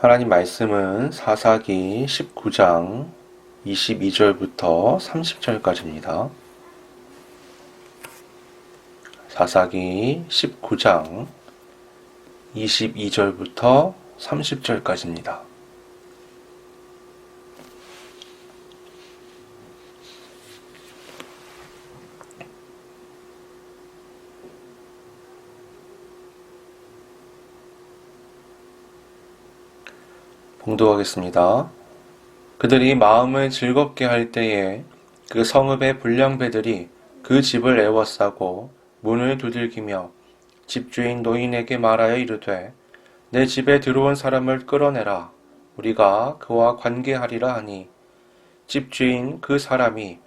하나님 말씀은 사사기 19장 22절부터 30절까지입니다. 사사기 19장 22절부터 30절까지입니다. 봉독하겠습니다. 그들이 마음을 즐겁게 할 때에 그 성읍의 불량배들이 그 집을 애워싸고 문을 두들기며 집주인 노인에게 말하여 이르되 내 집에 들어온 사람을 끌어내라. 우리가 그와 관계하리라 하니 집주인 그 사람이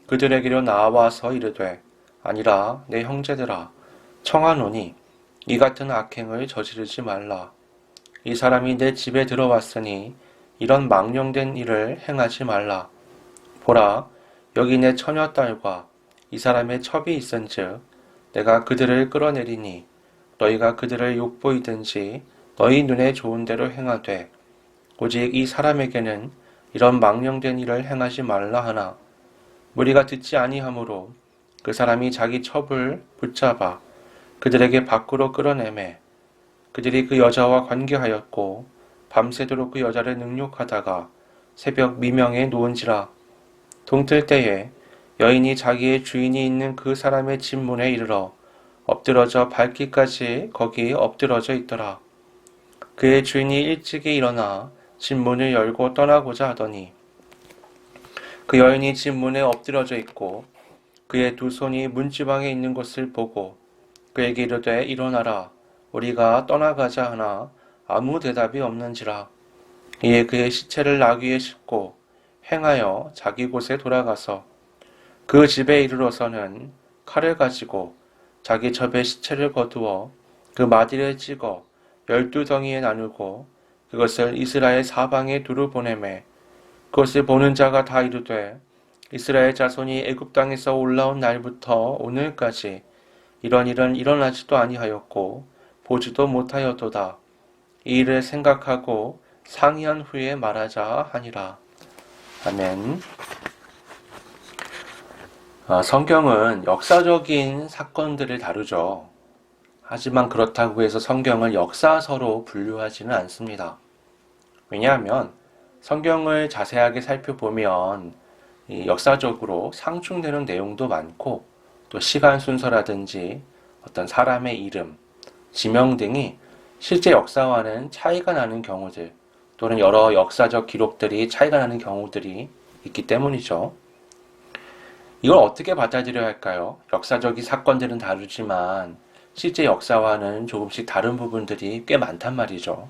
그들에게로 나와서 이르되 아니라 내 형제들아 청하노니 이 같은 악행을 저지르지 말라. 이 사람이 내 집에 들어왔으니 이런 망령된 일을 행하지 말라. 보라, 여기 내 처녀딸과 이 사람의 첩이 있은즉 내가 그들을 끌어내리니 너희가 그들을 욕보이든지 너희 눈에 좋은 대로 행하되 오직 이 사람에게는 이런 망령된 일을 행하지 말라 하나 무리가 듣지 아니하므로 그 사람이 자기 첩을 붙잡아 그들에게 밖으로 끌어내매 그들이 그 여자와 관계하였고 밤새도록 그 여자를 능욕하다가 새벽 미명에 누운지라. 동틀 때에 여인이 자기의 주인이 있는 그 사람의 집 문에 이르러 엎드러져 밟기까지 거기 엎드러져 있더라. 그의 주인이 일찍이 일어나 집 문을 열고 떠나고자 하더니 그 여인이 집 문에 엎드러져 있고 그의 두 손이 문지방에 있는 것을 보고 그에게 이르되 일어나라. 우리가 떠나가자 하나 아무 대답이 없는지라. 이에 그의 시체를 나귀에 싣고 행하여 자기 곳에 돌아가서 그 집에 이르러서는 칼을 가지고 자기 첩의 시체를 거두어 그 마디를 찍어 12덩이에 나누고 그것을 이스라엘 사방에 두루 보내매 그것을 보는 자가 다 이르되 이스라엘 자손이 애굽 땅에서 올라온 날부터 오늘까지 이런 일은 일어나지도 아니하였고 보지도 못하였도다. 이 일을 생각하고 상의한 후에 말하자 하니라. 아멘. 성경은 역사적인 사건들을 다루죠. 하지만 그렇다고 해서 성경을 역사서로 분류하지는 않습니다. 왜냐하면 성경을 자세하게 살펴보면 역사적으로 상충되는 내용도 많고 또 시간 순서라든지 어떤 사람의 이름, 지명 등이 실제 역사와는 차이가 나는 경우들 또는 여러 역사적 기록들이 차이가 나는 경우들이 있기 때문이죠. 이걸 어떻게 받아들여야 할까요? 역사적인 사건들은 다르지만 실제 역사와는 조금씩 다른 부분들이 꽤 많단 말이죠.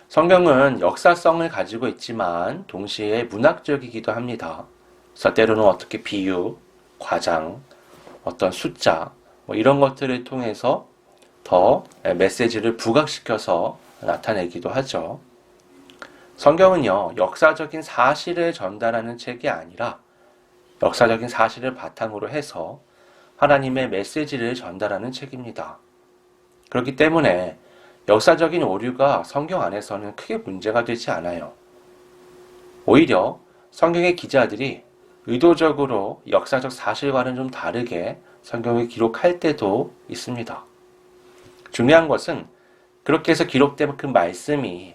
성경은 역사성을 가지고 있지만 동시에 문학적이기도 합니다. 그래서 때로는 어떻게 비유, 과장, 어떤 숫자 이런 것들을 통해서 더 메시지를 부각시켜서 나타내기도 하죠. 성경은요, 역사적인 사실을 전달하는 책이 아니라 역사적인 사실을 바탕으로 해서 하나님의 메시지를 전달하는 책입니다. 그렇기 때문에 역사적인 오류가 성경 안에서는 크게 문제가 되지 않아요. 오히려 성경의 기자들이 의도적으로 역사적 사실과는 좀 다르게 성경을 기록할 때도 있습니다. 중요한 것은 그렇게 해서 기록된 그 말씀이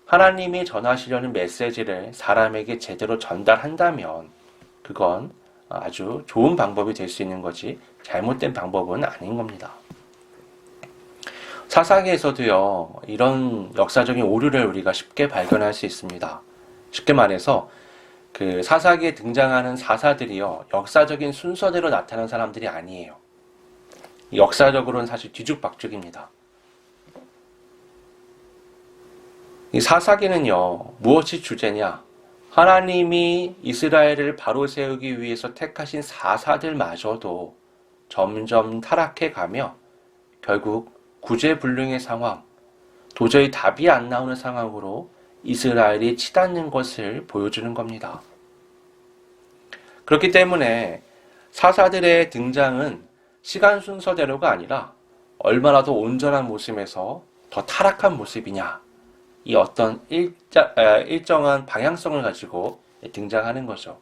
하나님이 전하시려는 메시지를 사람에게 제대로 전달한다면 그건 아주 좋은 방법이 될 수 있는 거지 잘못된 방법은 아닌 겁니다. 사사기에서도요, 이런 역사적인 오류를 우리가 쉽게 발견할 수 있습니다. 쉽게 말해서 그 사사기에 등장하는 사사들이요, 역사적인 순서대로 나타난 사람들이 아니에요. 역사적으로는 사실 뒤죽박죽입니다. 이 사사기는요, 무엇이 주제냐? 하나님이 이스라엘을 바로 세우기 위해서 택하신 사사들마저도 점점 타락해 가며 결국 구제불능의 상황, 도저히 답이 안 나오는 상황으로 이스라엘이 치닫는 것을 보여주는 겁니다. 그렇기 때문에 사사들의 등장은 시간 순서대로가 아니라 얼마나 더 온전한 모습에서 더 타락한 모습이냐 이 어떤 일정한 방향성을 가지고 등장하는 거죠.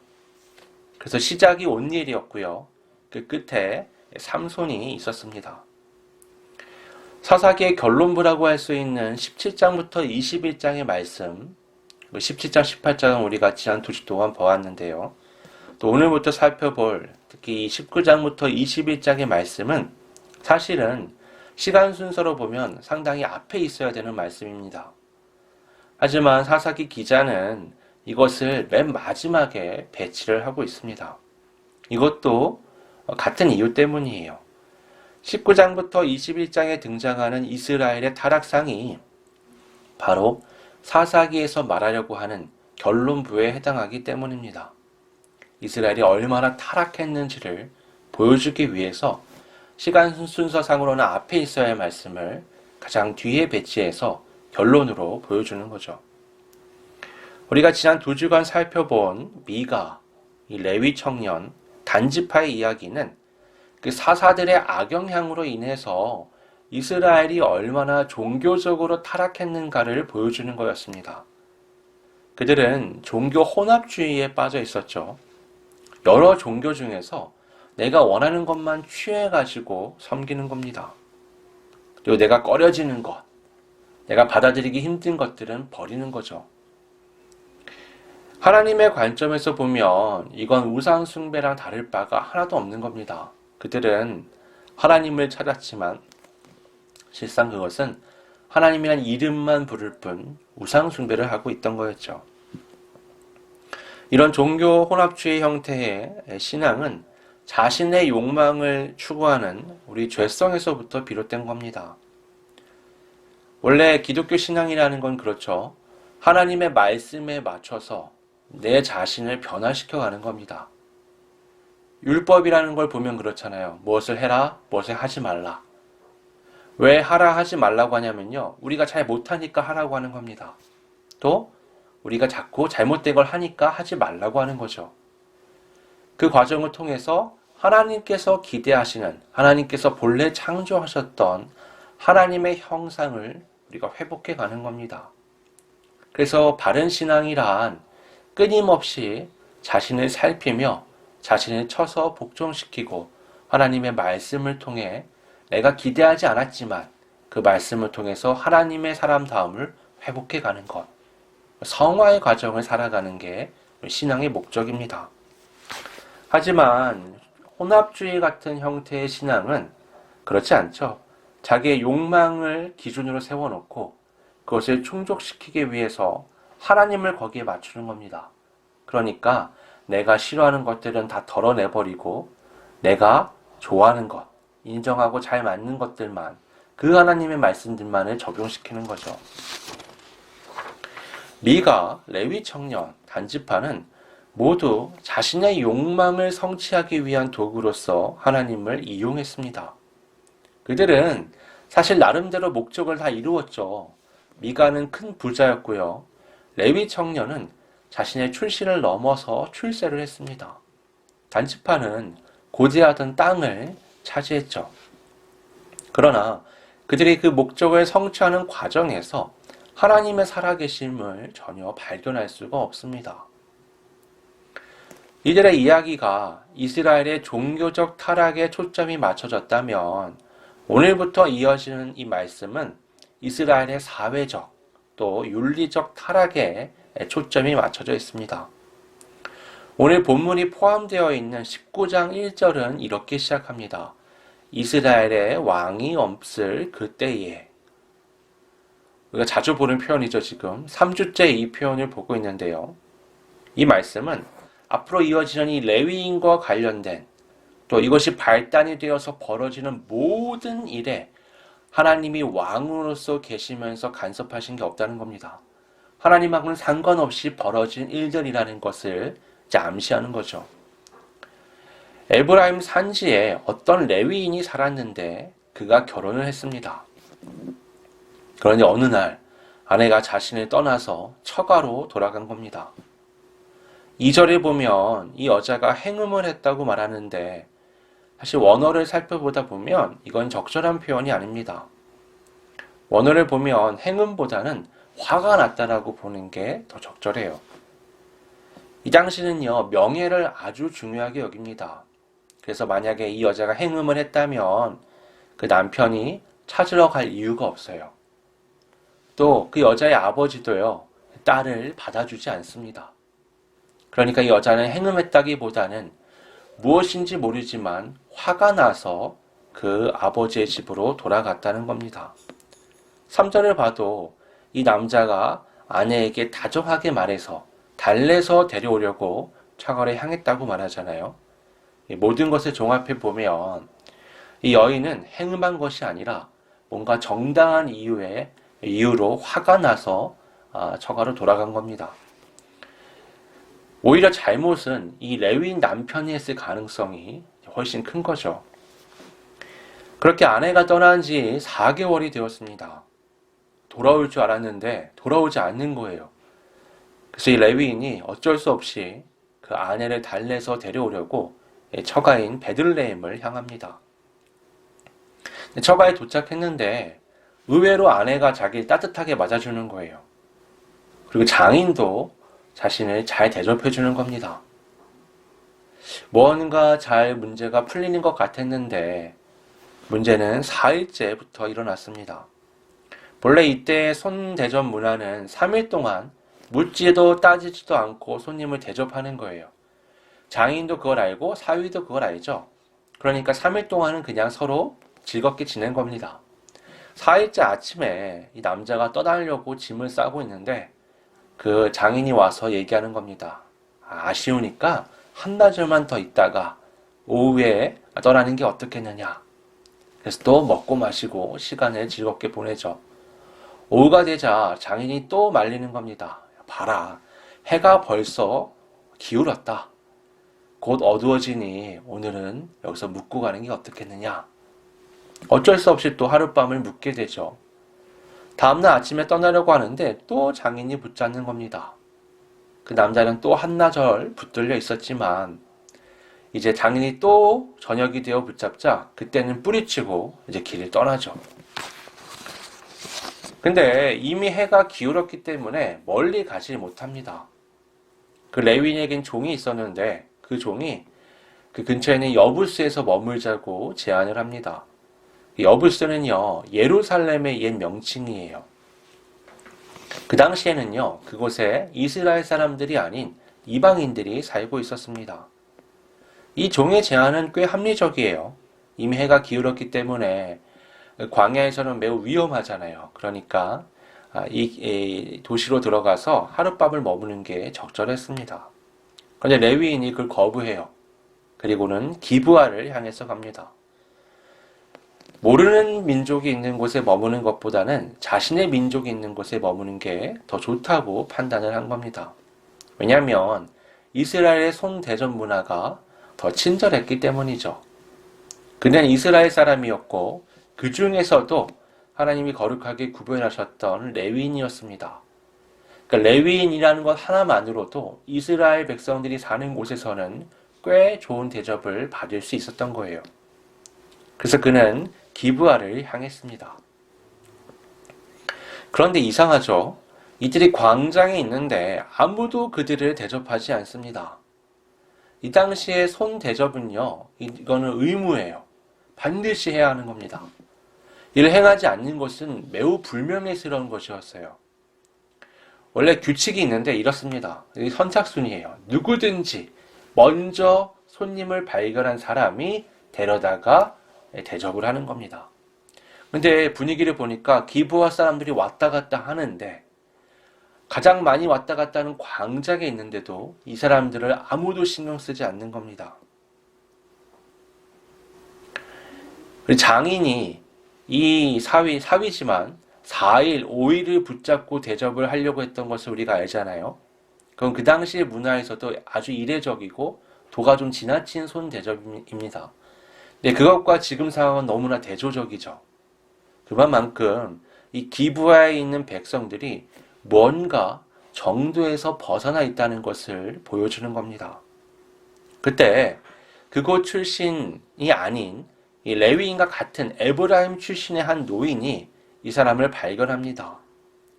그래서 시작이 온니엘이었고요. 그 끝에 삼손이 있었습니다. 사사기의 결론부라고 할 수 있는 17장부터 21장의 말씀, 17장, 18장은 우리가 지난 2주 동안 보았는데요. 또 오늘부터 살펴볼 특히 이 19장부터 21장의 말씀은 사실은 시간 순서로 보면 상당히 앞에 있어야 되는 말씀입니다. 하지만 사사기 기자는 이것을 맨 마지막에 배치를 하고 있습니다. 이것도 같은 이유 때문이에요. 19장부터 21장에 등장하는 이스라엘의 타락상이 바로 사사기에서 말하려고 하는 결론부에 해당하기 때문입니다. 이스라엘이 얼마나 타락했는지를 보여주기 위해서 시간 순서상으로는 앞에 있어야 할 말씀을 가장 뒤에 배치해서 결론으로 보여주는 거죠. 우리가 지난 2주간 살펴본 미가, 이 레위 청년, 단지파의 이야기는 그 사사들의 악영향으로 인해서 이스라엘이 얼마나 종교적으로 타락했는가를 보여주는 거였습니다. 그들은 종교 혼합주의에 빠져 있었죠. 여러 종교 중에서 내가 원하는 것만 취해가지고 섬기는 겁니다. 그리고 내가 꺼려지는 것, 내가 받아들이기 힘든 것들은 버리는 거죠. 하나님의 관점에서 보면 이건 우상 숭배랑 다를 바가 하나도 없는 겁니다. 그들은 하나님을 찾았지만 실상 그것은 하나님이란 이름만 부를 뿐 우상 숭배를 하고 있던 거였죠. 이런 종교 혼합주의 형태의 신앙은 자신의 욕망을 추구하는 우리 죄성에서부터 비롯된 겁니다. 원래 기독교 신앙이라는 건 그렇죠. 하나님의 말씀에 맞춰서 내 자신을 변화시켜 가는 겁니다. 율법이라는 걸 보면 그렇잖아요. 무엇을 해라, 무엇을 하지 말라. 왜 하라 하지 말라고 하냐면요. 우리가 잘 못하니까 하라고 하는 겁니다. 또 우리가 자꾸 잘못된 걸 하니까 하지 말라고 하는 거죠. 그 과정을 통해서 하나님께서 기대하시는, 하나님께서 본래 창조하셨던 하나님의 형상을 우리가 회복해 가는 겁니다. 그래서 바른 신앙이란 끊임없이 자신을 살피며 자신을 쳐서 복종시키고 하나님의 말씀을 통해 내가 기대하지 않았지만 그 말씀을 통해서 하나님의 사람다움을 회복해 가는 것. 성화의 과정을 살아가는 게 신앙의 목적입니다. 하지만 혼합주의 같은 형태의 신앙은 그렇지 않죠. 자기의 욕망을 기준으로 세워놓고 그것을 충족시키기 위해서 하나님을 거기에 맞추는 겁니다. 그러니까 내가 싫어하는 것들은 다 덜어내버리고 내가 좋아하는 것, 인정하고 잘 맞는 것들만, 그 하나님의 말씀들만을 적용시키는 거죠. 미가, 레위 청년, 단지파는 모두 자신의 욕망을 성취하기 위한 도구로서 하나님을 이용했습니다. 그들은 사실 나름대로 목적을 다 이루었죠. 미가는 큰 부자였고요. 레위 청년은 자신의 출신을 넘어서 출세를 했습니다. 단지파는 고대하던 땅을 차지했죠. 그러나 그들이 그 목적을 성취하는 과정에서 하나님의 살아계심을 전혀 발견할 수가 없습니다. 이들의 이야기가 이스라엘의 종교적 타락에 초점이 맞춰졌다면 오늘부터 이어지는 이 말씀은 이스라엘의 사회적 또 윤리적 타락에 초점이 맞춰져 있습니다. 오늘 본문이 포함되어 있는 19장 1절은 이렇게 시작합니다. 이스라엘의 왕이 없을 그때에. 우리가 자주 보는 표현이죠. 지금 3주째 이 표현을 보고 있는데요. 이 말씀은 앞으로 이어지는 이 레위인과 관련된 또 이것이 발단이 되어서 벌어지는 모든 일에 하나님이 왕으로서 계시면서 간섭하신 게 없다는 겁니다. 하나님하고는 상관없이 벌어진 일들이라는 것을 암시하는 거죠. 에브라임 산지에 어떤 레위인이 살았는데 그가 결혼을 했습니다. 그러니 어느 날 아내가 자신을 떠나서 처가로 돌아간 겁니다. 2절에 보면 이 여자가 행음을 했다고 말하는데 사실 원어를 살펴보다 보면 이건 적절한 표현이 아닙니다. 원어를 보면 행음보다는 화가 났다라고 보는 게 더 적절해요. 이 당시는요, 명예를 아주 중요하게 여깁니다. 그래서 만약에 이 여자가 행음을 했다면 그 남편이 찾으러 갈 이유가 없어요. 또 그 여자의 아버지도요, 딸을 받아주지 않습니다. 그러니까 이 여자는 행음했다기보다는 무엇인지 모르지만 화가 나서 그 아버지의 집으로 돌아갔다는 겁니다. 3절을 봐도 이 남자가 아내에게 다정하게 말해서 달래서 데려오려고 처가를 향했다고 말하잖아요. 모든 것을 종합해 보면 이 여인은 행음한 것이 아니라 뭔가 정당한 이유로 화가 나서 처가로 돌아간 겁니다. 오히려 잘못은 이 레위인 남편이 했을 가능성이 훨씬 큰 거죠. 그렇게 아내가 떠난 지 4개월이 되었습니다. 돌아올 줄 알았는데 돌아오지 않는 거예요. 그래서 이 레위인이 어쩔 수 없이 그 아내를 달래서 데려오려고 처가인 베들레헴을 향합니다. 처가에 도착했는데 의외로 아내가 자기를 따뜻하게 맞아주는 거예요. 그리고 장인도 자신을 잘 대접해주는 겁니다. 뭔가 잘 문제가 풀리는 것 같았는데 문제는 4일째부터 일어났습니다. 본래 이때 손대접 문화는 3일 동안 묻지도 따지지도 않고 손님을 대접하는 거예요. 장인도 그걸 알고 사위도 그걸 알죠. 그러니까 3일 동안은 그냥 서로 즐겁게 지낸 겁니다. 4일째 아침에 이 남자가 떠나려고 짐을 싸고 있는데 그 장인이 와서 얘기하는 겁니다. 아쉬우니까 한나절만 더 있다가 오후에 떠나는 게 어떻겠느냐. 그래서 또 먹고 마시고 시간을 즐겁게 보내죠. 오후가 되자 장인이 또 말리는 겁니다. 봐라, 해가 벌써 기울었다. 곧 어두워지니 오늘은 여기서 묵고 가는 게 어떻겠느냐. 어쩔 수 없이 또 하룻밤을 묵게 되죠. 다음날 아침에 떠나려고 하는데 또 장인이 붙잡는 겁니다. 그 남자는 또 한나절 붙들려 있었지만 이제 장인이 또 저녁이 되어 붙잡자 그때는 뿌리치고 이제 길을 떠나죠. 근데 이미 해가 기울었기 때문에 멀리 가지 못합니다. 그 레위인에겐 종이 있었는데 그 종이 그 근처에 있는 여부스에서 머물자고 제안을 합니다. 여부스는요, 예루살렘의 옛 명칭이에요. 그 당시에는요, 그곳에 이스라엘 사람들이 아닌 이방인들이 살고 있었습니다. 이 종의 제안은 꽤 합리적이에요. 이미 해가 기울었기 때문에 광야에서는 매우 위험하잖아요. 그러니까 이 도시로 들어가서 하룻밤을 머무는 게 적절했습니다. 그런데 레위인이 그걸 거부해요. 그리고는 기브아를 향해서 갑니다. 모르는 민족이 있는 곳에 머무는 것보다는 자신의 민족이 있는 곳에 머무는 게 더 좋다고 판단을 한 겁니다. 왜냐하면 이스라엘의 손대접 문화가 더 친절했기 때문이죠. 그는 이스라엘 사람이었고 그 중에서도 하나님이 거룩하게 구별하셨던 레위인이었습니다. 그러니까 레위인이라는 것 하나만으로도 이스라엘 백성들이 사는 곳에서는 꽤 좋은 대접을 받을 수 있었던 거예요. 그래서 그는 기브아를 향했습니다. 그런데 이상하죠? 이들이 광장에 있는데 아무도 그들을 대접하지 않습니다. 이 당시에 손 대접은요, 이거는 의무예요. 반드시 해야 하는 겁니다. 이를 행하지 않는 것은 매우 불명예스러운 것이었어요. 원래 규칙이 있는데 이렇습니다. 선착순이에요. 누구든지 먼저 손님을 발견한 사람이 데려다가 대접을 하는 겁니다. 근데 분위기를 보니까 기브아 사람들이 왔다 갔다 하는데 가장 많이 왔다 갔다 하는 광장에 있는데도 이 사람들을 아무도 신경 쓰지 않는 겁니다. 장인이 이 사위지만 4일, 5일을 붙잡고 대접을 하려고 했던 것을 우리가 알잖아요. 그럼 그 당시의 문화에서도 아주 이례적이고 도가 좀 지나친 손 대접입니다. 근데 그것과 지금 상황은 너무나 대조적이죠. 그만큼 이 기브아에 있는 백성들이 뭔가 정도에서 벗어나 있다는 것을 보여주는 겁니다. 그때 그곳 출신이 아닌 이 레위인과 같은 에브라임 출신의 한 노인이 이 사람을 발견합니다.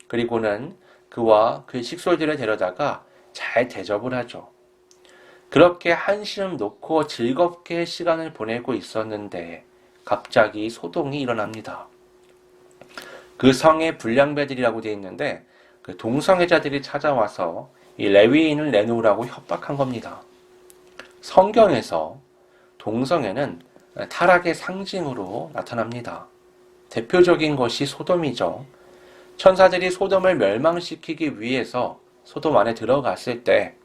그리고는 그와 그의 식솔들을 데려다가 잘 대접을 하죠. 그렇게 한시름 놓고 즐겁게 시간을 보내고 있었는데 갑자기 소동이 일어납니다. 그 성의 불량배들이라고 되어 있는데 그 동성애자들이 찾아와서 이 레위인을 내놓으라고 협박한 겁니다. 성경에서 동성애는 타락의 상징으로 나타납니다. 대표적인 것이 소돔이죠. 천사들이 소돔을 멸망시키기 위해서 소돔 안에 들어갔을 때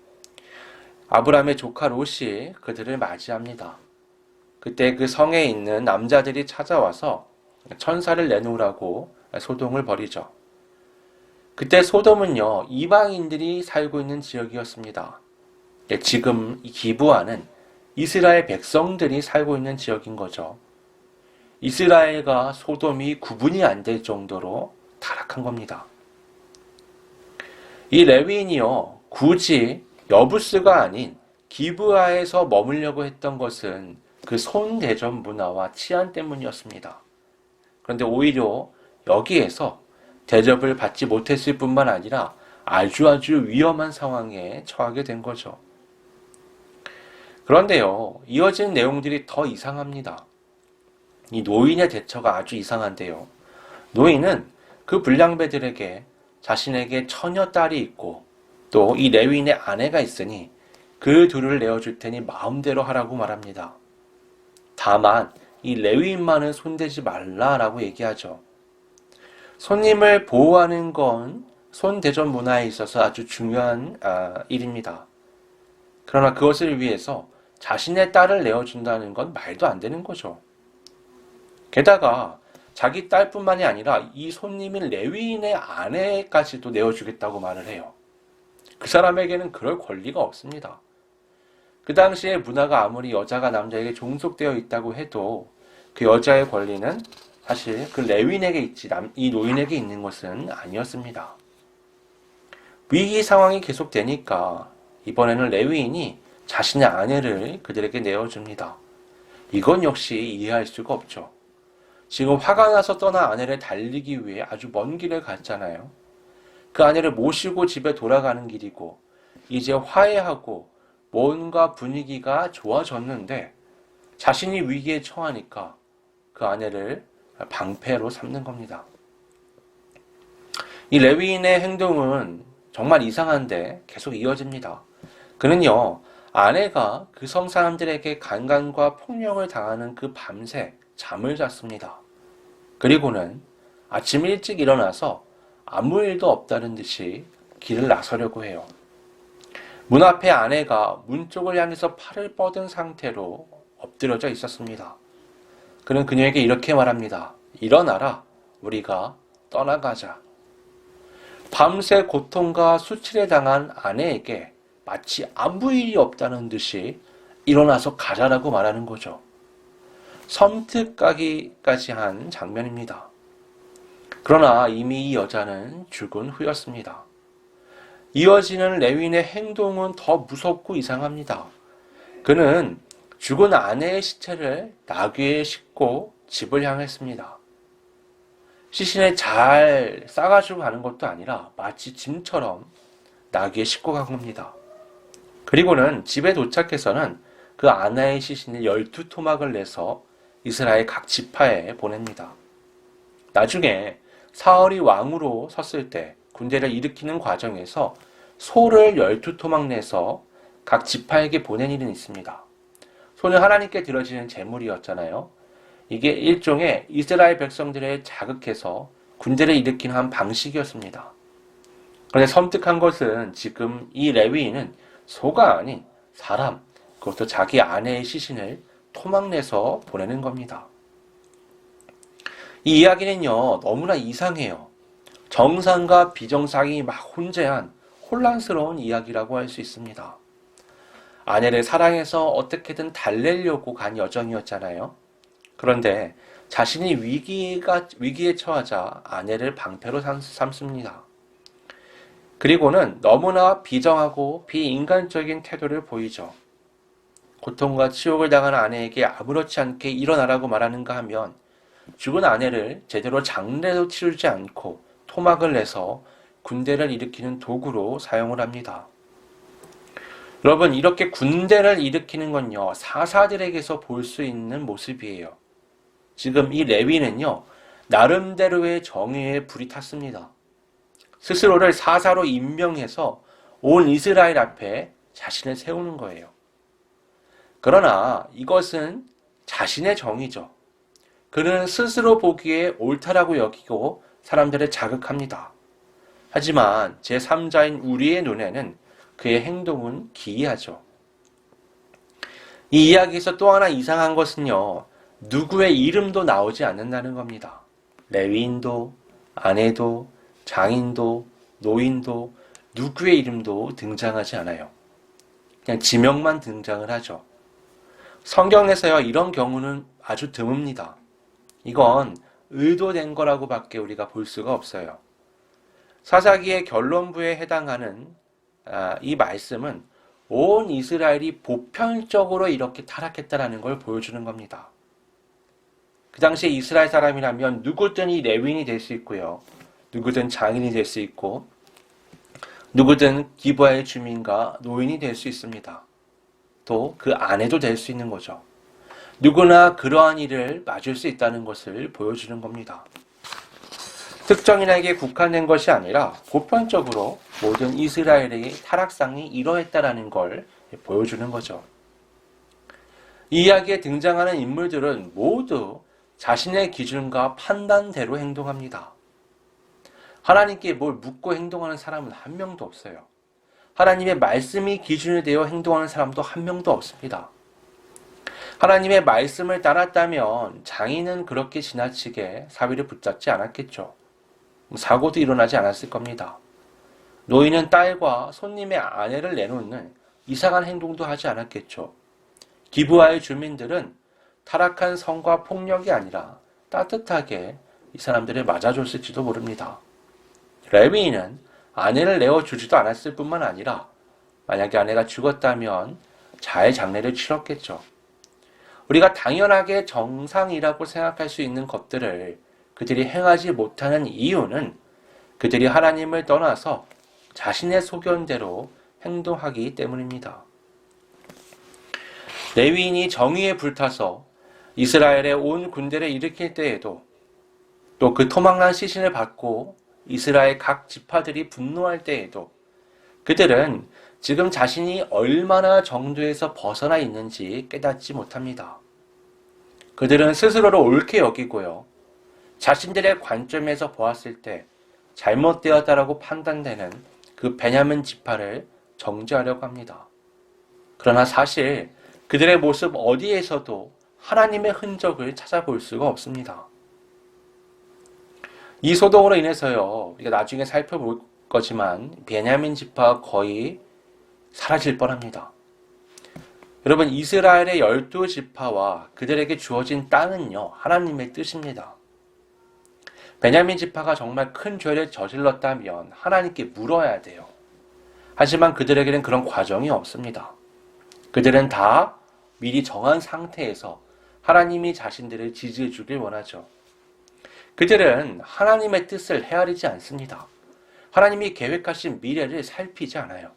아브라함의 조카 롯이 그들을 맞이합니다. 그때 그 성에 있는 남자들이 찾아와서 천사를 내놓으라고 소동을 벌이죠. 그때 소돔은요, 이방인들이 살고 있는 지역이었습니다. 지금 이 기브아는 이스라엘 백성들이 살고 있는 지역인 거죠. 이스라엘과 소돔이 구분이 안 될 정도로 타락한 겁니다. 이 레위인이요, 굳이 여부스가 아닌 기브아에서 머물려고 했던 것은 그 손대접 문화와 치안 때문이었습니다. 그런데 오히려 여기에서 대접을 받지 못했을 뿐만 아니라 아주 위험한 상황에 처하게 된 거죠. 그런데요, 이어지는 내용들이 더 이상합니다. 이 노인의 대처가 아주 이상한데요. 노인은 그 불량배들에게 자신에게 처녀 딸이 있고 또 이 레위인의 아내가 있으니 그 둘을 내어줄 테니 마음대로 하라고 말합니다. 다만 이 레위인만은 손대지 말라라고 얘기하죠. 손님을 보호하는 건 손대접 문화에 있어서 아주 중요한 일입니다. 그러나 그것을 위해서 자신의 딸을 내어준다는 건 말도 안 되는 거죠. 게다가 자기 딸뿐만이 아니라 이 손님인 레위인의 아내까지도 내어주겠다고 말을 해요. 그 사람에게는 그럴 권리가 없습니다. 그 당시의 문화가 아무리 여자가 남자에게 종속되어 있다고 해도 그 여자의 권리는 사실 그 레위인에게 있지 이 노인에게 있는 것은 아니었습니다. 위기 상황이 계속되니까 이번에는 레위인이 자신의 아내를 그들에게 내어줍니다. 이건 역시 이해할 수가 없죠. 지금 화가 나서 떠난 아내를 달리기 위해 아주 먼 길을 갔잖아요. 그 아내를 모시고 집에 돌아가는 길이고 이제 화해하고 뭔가 분위기가 좋아졌는데 자신이 위기에 처하니까 그 아내를 방패로 삼는 겁니다. 이 레위인의 행동은 정말 이상한데 계속 이어집니다. 그는요, 아내가 그 성 사람들에게 강간과 폭력을 당하는 그 밤새 잠을 잤습니다. 그리고는 아침 일찍 일어나서 아무 일도 없다는 듯이 길을 나서려고 해요. 문 앞에 아내가 문 쪽을 향해서 팔을 뻗은 상태로 엎드려져 있었습니다. 그는 그녀에게 이렇게 말합니다. 일어나라, 우리가 떠나가자. 밤새 고통과 수치를 당한 아내에게 마치 아무 일이 없다는 듯이 일어나서 가자라고 말하는 거죠. 섬뜩하기까지 한 장면입니다. 그러나 이미 이 여자는 죽은 후였습니다. 이어지는 레위인의 행동은 더 무섭고 이상합니다. 그는 죽은 아내의 시체를 나귀에 싣고 집을 향했습니다. 시신을 잘 싸가지고 가는 것도 아니라 마치 짐처럼 나귀에 싣고 간 겁니다. 그리고는 집에 도착해서는 그 아내의 시신을 12토막을 내서 이스라엘 각 지파에 보냅니다. 나중에 사울이 왕으로 섰을 때 군대를 일으키는 과정에서 소를 12토막 내서 각 지파에게 보낸 일은 있습니다. 소는 하나님께 드려지는 제물이었잖아요. 이게 일종의 이스라엘 백성들을 자극해서 군대를 일으키는 한 방식이었습니다. 그런데 섬뜩한 것은 지금 이 레위인은 소가 아닌 사람, 그것도 자기 아내의 시신을 토막내서 보내는 겁니다. 이 이야기는요, 너무나 이상해요. 정상과 비정상이 막 혼재한 혼란스러운 이야기라고 할 수 있습니다. 아내를 사랑해서 어떻게든 달래려고 간 여정이었잖아요. 그런데 자신이 위기에 처하자 아내를 방패로 삼습니다. 그리고는 너무나 비정하고 비인간적인 태도를 보이죠. 고통과 치욕을 당한 아내에게 아무렇지 않게 일어나라고 말하는가 하면 죽은 아내를 제대로 장례도 치르지 않고 토막을 내서 군대를 일으키는 도구로 사용을 합니다. 여러분, 이렇게 군대를 일으키는 건요, 사사들에게서 볼 수 있는 모습이에요. 지금 이 레위는요, 나름대로의 정의에 불이 탔습니다. 스스로를 사사로 임명해서 온 이스라엘 앞에 자신을 세우는 거예요. 그러나 이것은 자신의 정의죠. 그는 스스로 보기에 옳다라고 여기고 사람들을 자극합니다. 하지만 제3자인 우리의 눈에는 그의 행동은 기이하죠. 이 이야기에서 또 하나 이상한 것은요, 누구의 이름도 나오지 않는다는 겁니다. 레위인도, 아내도, 장인도, 노인도, 누구의 이름도 등장하지 않아요. 그냥 지명만 등장을 하죠. 성경에서요, 이런 경우는 아주 드뭅니다. 이건 의도된 거라고 밖에 우리가 볼 수가 없어요. 사사기의 결론부에 해당하는 이 말씀은 온 이스라엘이 보편적으로 이렇게 타락했다라는 걸 보여주는 겁니다. 그 당시에 이스라엘 사람이라면 누구든 이 레위인이 될 수 있고요. 누구든 장인이 될 수 있고 누구든 기브아의 주민과 노인이 될 수 있습니다. 또 그 아내도 될 수 있는 거죠. 누구나 그러한 일을 맞을 수 있다는 것을 보여주는 겁니다. 특정인에게 국한된 것이 아니라 보편적으로 모든 이스라엘의 타락상이 이러했다라는 걸 보여주는 거죠. 이 이야기에 등장하는 인물들은 모두 자신의 기준과 판단대로 행동합니다. 하나님께 뭘 묻고 행동하는 사람은 한 명도 없어요. 하나님의 말씀이 기준이 되어 행동하는 사람도 한 명도 없습니다. 하나님의 말씀을 따랐다면 장인은 그렇게 지나치게 사위를 붙잡지 않았겠죠. 사고도 일어나지 않았을 겁니다. 노인은 딸과 손님의 아내를 내놓는 이상한 행동도 하지 않았겠죠. 기브아의 주민들은 타락한 성과 폭력이 아니라 따뜻하게 이 사람들을 맞아줬을지도 모릅니다. 레위인은 아내를 내어주지도 않았을 뿐만 아니라 만약에 아내가 죽었다면 자해 장례를 치렀겠죠. 우리가 당연하게 정상이라고 생각할 수 있는 것들을 그들이 행하지 못하는 이유는 그들이 하나님을 떠나서 자신의 소견대로 행동하기 때문입니다. 레위인이 정의에 불타서 이스라엘의 온 군대를 일으킬 때에도 또 그 토막난 시신을 받고 이스라엘 각 지파들이 분노할 때에도 그들은 지금 자신이 얼마나 정도에서 벗어나 있는지 깨닫지 못합니다. 그들은 스스로를 옳게 여기고요. 자신들의 관점에서 보았을 때 잘못되었다라고 판단되는 그 베냐민 지파를 정죄하려고 합니다. 그러나 사실 그들의 모습 어디에서도 하나님의 흔적을 찾아볼 수가 없습니다. 이 소동으로 인해서요, 우리가 나중에 살펴볼 거지만 베냐민 지파가 거의 사라질 뻔합니다. 여러분, 이스라엘의 12지파와 그들에게 주어진 땅은요, 하나님의 뜻입니다. 베냐민 지파가 정말 큰 죄를 저질렀다면 하나님께 물어야 돼요. 하지만 그들에게는 그런 과정이 없습니다. 그들은 다 미리 정한 상태에서 하나님이 자신들을 지지해 주길 원하죠. 그들은 하나님의 뜻을 헤아리지 않습니다. 하나님이 계획하신 미래를 살피지 않아요.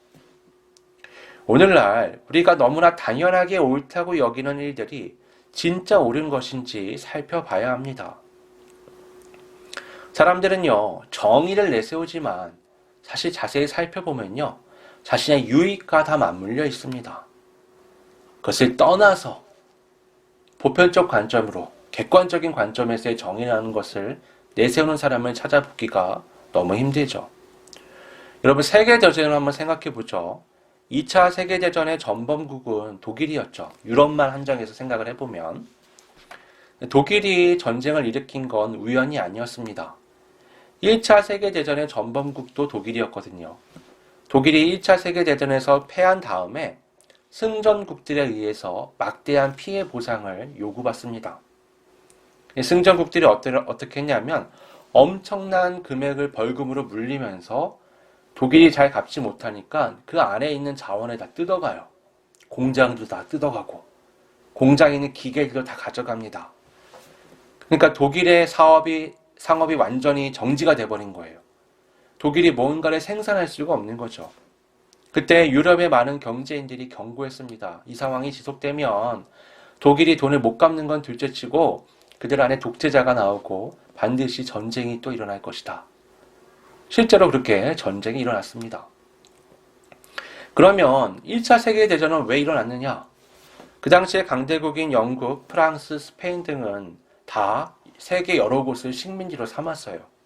오늘날 우리가 너무나 당연하게 옳다고 여기는 일들이 진짜 옳은 것인지 살펴봐야 합니다. 사람들은요, 정의를 내세우지만 사실 자세히 살펴보면요, 자신의 유익과 다 맞물려 있습니다. 그것을 떠나서 보편적 관점으로, 객관적인 관점에서의 정의라는 것을 내세우는 사람을 찾아보기가 너무 힘들죠. 여러분, 세계대전을 한번 생각해 보죠. 2차 세계대전의 전범국은 독일이었죠. 유럽만 한정해서 생각을 해보면. 독일이 전쟁을 일으킨 건 우연이 아니었습니다. 1차 세계대전의 전범국도 독일이었거든요. 독일이 1차 세계대전에서 패한 다음에 승전국들에 의해서 막대한 피해 보상을 요구받습니다. 승전국들이 어떻게 했냐면 엄청난 금액을 벌금으로 물리면서 독일이 잘 갚지 못하니까 그 안에 있는 자원을 다 뜯어가요. 공장도 다 뜯어가고 공장에 있는 기계들도 다 가져갑니다. 그러니까 독일의 상업이 완전히 정지가 돼버린 거예요. 독일이 뭔가를 생산할 수가 없는 거죠. 그때 유럽의 많은 경제인들이 경고했습니다. 이 상황이 지속되면 독일이 돈을 못 갚는 건 둘째치고 그들 안에 독재자가 나오고 반드시 전쟁이 또 일어날 것이다. 실제로 그렇게 전쟁이 일어났습니다. 그러면 1차 세계대전은 왜 일어났느냐? 그 당시에 강대국인 영국, 프랑스, 스페인 등은 다 세계 여러 곳을 식민지로 삼았어요.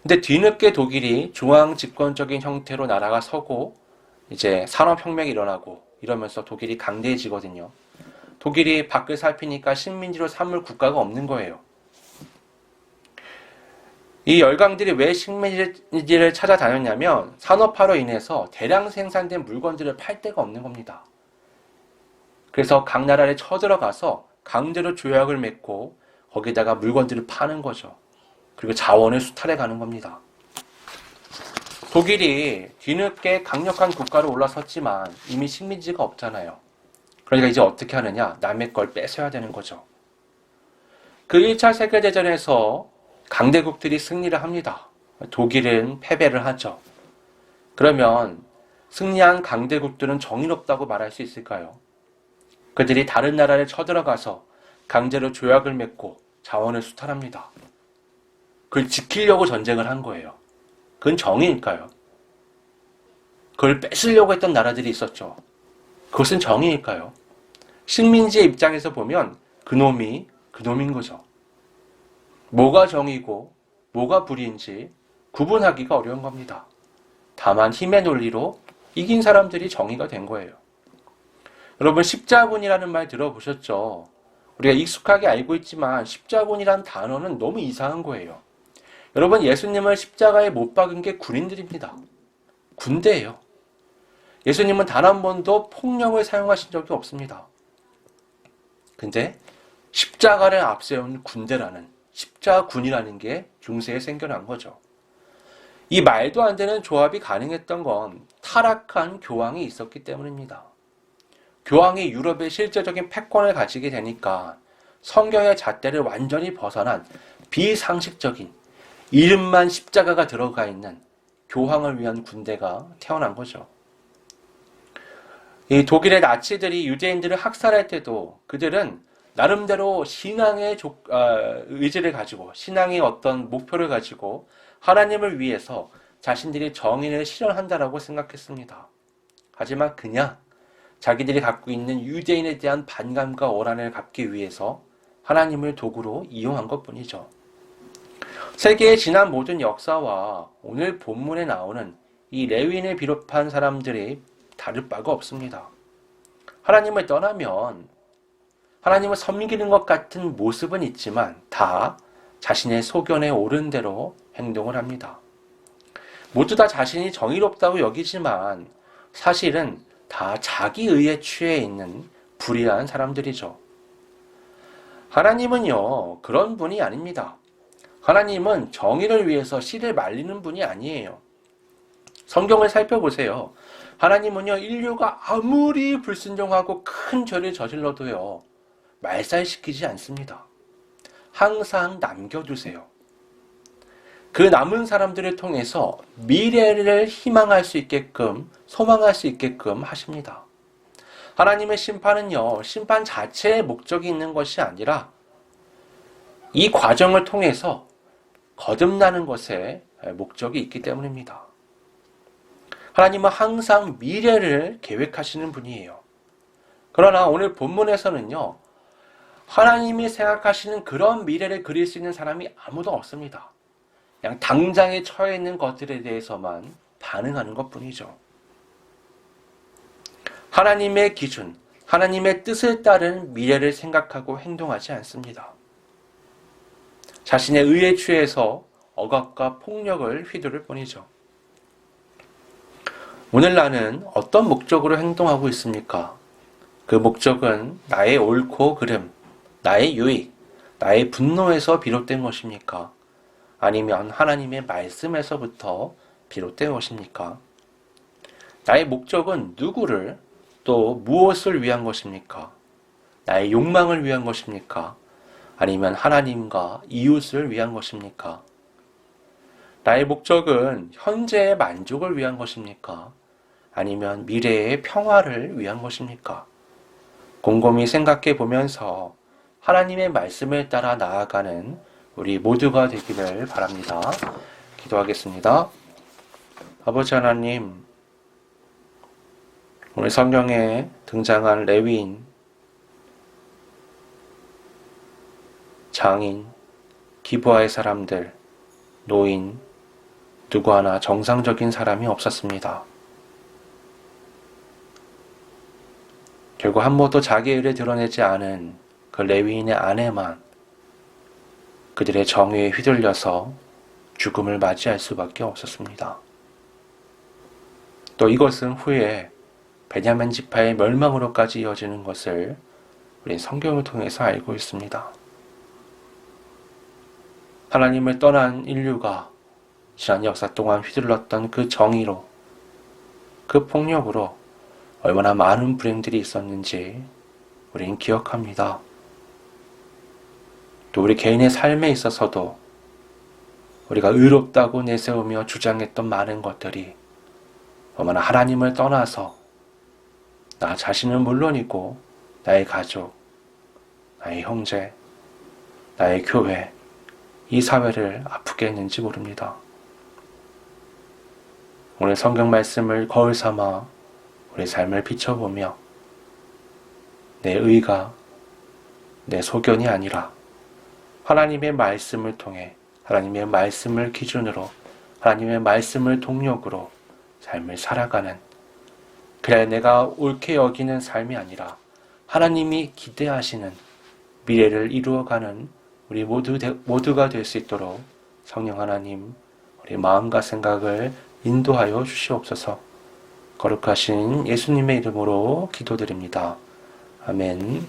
근데 뒤늦게 독일이 중앙 집권적인 형태로 나라가 서고 이제 산업혁명이 일어나고 이러면서 독일이 강대해지거든요. 독일이 밖을 살피니까 식민지로 삼을 국가가 없는 거예요. 이 열강들이 왜 식민지를 찾아다녔냐면 산업화로 인해서 대량 생산된 물건들을 팔 데가 없는 겁니다. 그래서 각 나라에 쳐들어가서 강제로 조약을 맺고 거기다가 물건들을 파는 거죠. 그리고 자원을 수탈해 가는 겁니다. 독일이 뒤늦게 강력한 국가로 올라섰지만 이미 식민지가 없잖아요. 그러니까 이제 어떻게 하느냐? 남의 걸 뺏어야 되는 거죠. 그 1차 세계대전에서 강대국들이 승리를 합니다. 독일은 패배를 하죠. 그러면 승리한 강대국들은 정의롭다고 말할 수 있을까요? 그들이 다른 나라에 쳐들어가서 강제로 조약을 맺고 자원을 수탈합니다. 그걸 지키려고 전쟁을 한 거예요. 그건 정의일까요? 그걸 뺏으려고 했던 나라들이 있었죠. 그것은 정의일까요? 식민지의 입장에서 보면 그놈인 거죠. 뭐가 정의고 뭐가 불의인지 구분하기가 어려운 겁니다. 다만 힘의 논리로 이긴 사람들이 정의가 된 거예요. 여러분 십자군이라는 말 들어보셨죠? 우리가 익숙하게 알고 있지만 십자군이란 단어는 너무 이상한 거예요. 여러분 예수님을 십자가에 못 박은 게 군인들입니다. 군대예요. 예수님은 단 한 번도 폭력을 사용하신 적이 없습니다. 근데 십자가를 앞세운 군대라는 십자군이라는 게 중세에 생겨난 거죠. 이 말도 안 되는 조합이 가능했던 건 타락한 교황이 있었기 때문입니다. 교황이 유럽의 실제적인 패권을 가지게 되니까 성경의 잣대를 완전히 벗어난 비상식적인 이름만 십자가가 들어가 있는 교황을 위한 군대가 태어난 거죠. 이 독일의 나치들이 유대인들을 학살할 때도 그들은 나름대로 신앙의 의지를 가지고 신앙의 어떤 목표를 가지고 하나님을 위해서 자신들이 정의를 실현한다라고 생각했습니다. 하지만 그냥 자기들이 갖고 있는 유대인에 대한 반감과 오란을 갚기 위해서 하나님을 도구로 이용한 것뿐이죠. 세계의 지난 모든 역사와 오늘 본문에 나오는 이 레위인을 비롯한 사람들이 다를 바가 없습니다. 하나님을 떠나면 하나님을 섬기는 것 같은 모습은 있지만 다 자신의 소견에 오른 대로 행동을 합니다. 모두 다 자신이 정의롭다고 여기지만 사실은 다 자기 의에 취해 있는 불의한 사람들이죠. 하나님은요, 그런 분이 아닙니다. 하나님은 정의를 위해서 씨를 말리는 분이 아니에요. 성경을 살펴보세요. 하나님은요, 인류가 아무리 불순종하고 큰 죄를 저질러도요, 말살시키지 않습니다. 항상 남겨두세요. 그 남은 사람들을 통해서 미래를 희망할 수 있게끔, 소망할 수 있게끔 하십니다. 하나님의 심판은요, 심판 자체의 목적이 있는 것이 아니라 이 과정을 통해서 거듭나는 것에 목적이 있기 때문입니다. 하나님은 항상 미래를 계획하시는 분이에요. 그러나 오늘 본문에서는요, 하나님이 생각하시는 그런 미래를 그릴 수 있는 사람이 아무도 없습니다. 그냥 당장에 처해 있는 것들에 대해서만 반응하는 것뿐이죠. 하나님의 기준, 하나님의 뜻을 따른 미래를 생각하고 행동하지 않습니다. 자신의 의에 취해서 억압과 폭력을 휘두를 뿐이죠. 오늘 나는 어떤 목적으로 행동하고 있습니까? 그 목적은 나의 옳고 그름, 나의 유익, 나의 분노에서 비롯된 것입니까? 아니면 하나님의 말씀에서부터 비롯된 것입니까? 나의 목적은 누구를 또 무엇을 위한 것입니까? 나의 욕망을 위한 것입니까? 아니면 하나님과 이웃을 위한 것입니까? 나의 목적은 현재의 만족을 위한 것입니까? 아니면 미래의 평화를 위한 것입니까? 곰곰이 생각해 보면서 하나님의 말씀을 따라 나아가는 우리 모두가 되기를 바랍니다. 기도하겠습니다. 아버지 하나님, 오늘 성경에 등장한 레위인, 장인, 기부하의 사람들, 노인, 누구 하나 정상적인 사람이 없었습니다. 결국 한 번도 자기의 의를 드러내지 않은 그 레위인의 아내만 그들의 정의에 휘둘려서 죽음을 맞이할 수밖에 없었습니다. 또 이것은 후에 베냐민 지파의 멸망으로까지 이어지는 것을 우린 성경을 통해서 알고 있습니다. 하나님을 떠난 인류가 지난 역사 동안 휘둘렀던 그 정의로, 그 폭력으로 얼마나 많은 불행들이 있었는지 우린 기억합니다. 또 우리 개인의 삶에 있어서도 우리가 의롭다고 내세우며 주장했던 많은 것들이 얼마나 하나님을 떠나서 나 자신은 물론이고 나의 가족, 나의 형제, 나의 교회, 이 사회를 아프게 했는지 모릅니다. 오늘 성경 말씀을 거울 삼아 우리 삶을 비춰보며 내 의가 내 소견이 아니라 하나님의 말씀을 통해 하나님의 말씀을 기준으로 하나님의 말씀을 동력으로 삶을 살아가는, 그래야 내가 옳게 여기는 삶이 아니라 하나님이 기대하시는 미래를 이루어가는 우리 모두가 될 수 있도록 성령 하나님 우리 마음과 생각을 인도하여 주시옵소서. 거룩하신 예수님의 이름으로 기도드립니다. 아멘.